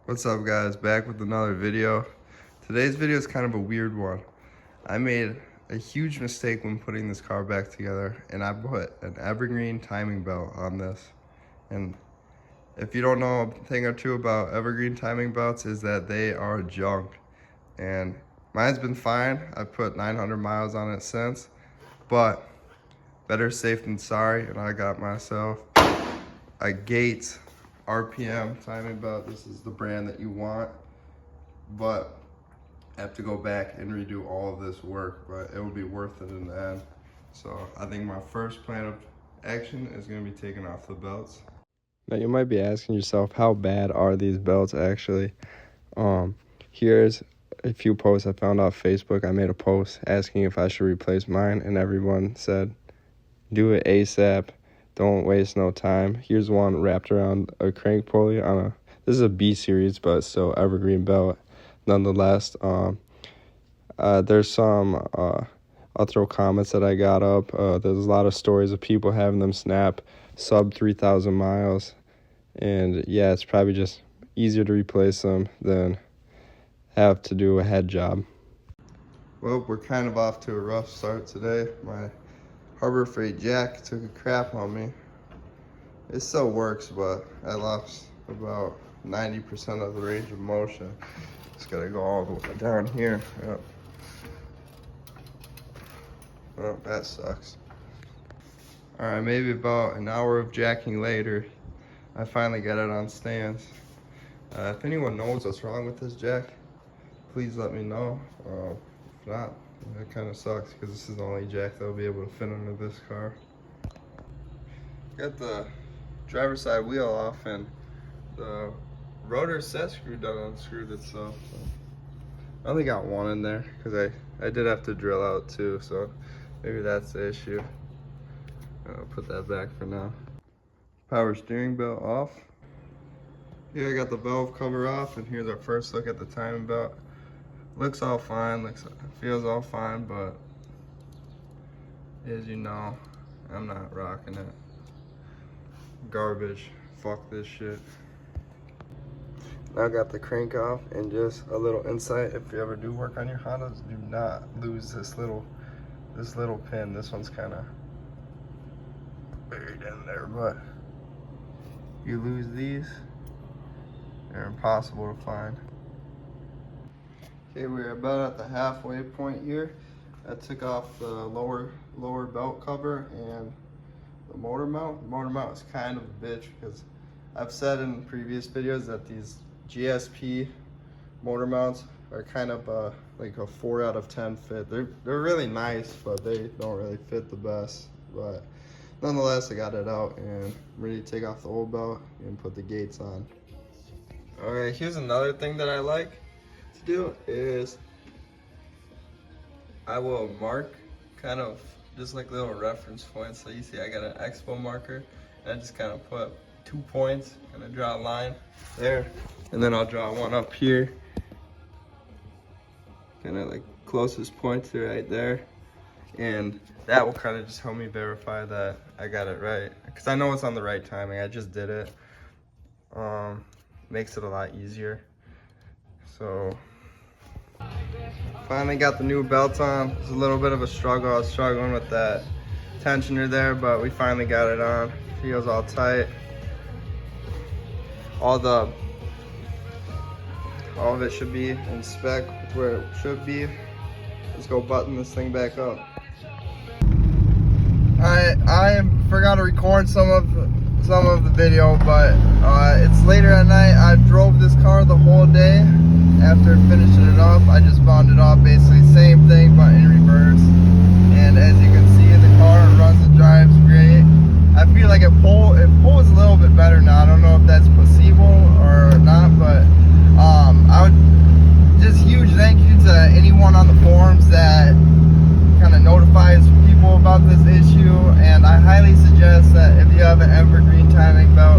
What's up guys, back with another video. Today's video is kind of a weird one. I made a huge mistake when putting this car back together, and I put an evergreen timing belt on this. And if you don't know a thing or two about evergreen timing belts, is that they are junk. And mine's been fine. I've put 900 miles on it since, but better safe than sorry, and I got myself a Gates RPM timing belt. This is the brand that you want, but I have to go back and redo all of this work, but it will be worth it in the end. So I think my first plan of action is going to be taking off the belts. Now you might be asking yourself, how bad are these belts actually? Here's a few posts I found off Facebook. I made a post asking if I should replace mine, and everyone said, do it ASAP. Don't waste no time. Here's one wrapped around a crank pulley on this is a B series, but still evergreen belt nonetheless. There's some, I'll throw comments that I got up. There's a lot of stories of people having them snap sub 3,000 miles. And yeah, it's probably just easier to replace them than have to do a head job. Well, we're kind of off to a rough start today. My Harbor Freight jack took a crap on me. It still works, but I lost about 90% of the range of motion. Just gotta go all the way down here. Yep. Well, that sucks. All right, maybe about an hour of jacking later, I finally got it on stands. If anyone knows what's wrong with this jack, please let me know. If not, that kind of sucks because this is the only jack that will be able to fit under this car. Got the driver's side wheel off, and the rotor set screw done unscrewed itself. So I only got one in there because I did have to drill out too, so maybe that's the issue. I'll put that back for now. Power steering belt off. Here I got the valve cover off, and here's our first look at the timing belt. Looks all fine, feels all fine, but as you know, I'm not rocking it. Garbage, fuck this shit. Now I got the crank off, and just a little insight, if you ever do work on your Hondas, do not lose this little pin. This one's kind of buried in there, but you lose these, they're impossible to find. Okay, we're about at the halfway point here. I took off the lower belt cover and the motor mount. The motor mount is kind of a bitch because I've said in previous videos that these GSP motor mounts are kind of like a 4 out of 10 fit. They're really nice, but they don't really fit the best. But nonetheless, I got it out and I'm ready to take off the old belt and put the Gates on. All right, here's another thing that I like to do is I will mark kind of just like little reference points. So you see I got an expo marker, and I just kind of put 2 points, kind of draw a line there, and then I'll draw one up here, kind of like closest point to right there, and that will kind of just help me verify that I got it right, because I know it's on the right timing. I just did it. Makes it a lot easier. So finally got the new belts on. It's a little bit of a struggle. I was struggling with that tensioner there, but we finally got it on. Feels all tight. All of it should be in spec with where it should be. Let's go button this thing back up. I forgot to record some of the video, but it's later at night. I drove this car the whole day. After finishing it up, I just bound it off, basically same thing but in reverse. And as you can see, the car runs and drives great. I feel like it pulls a little bit better now. I don't know if that's placebo or not, but I would just huge thank you to anyone on the forums that kind of notifies people about this issue, and I highly suggest that if you have an evergreen timing belt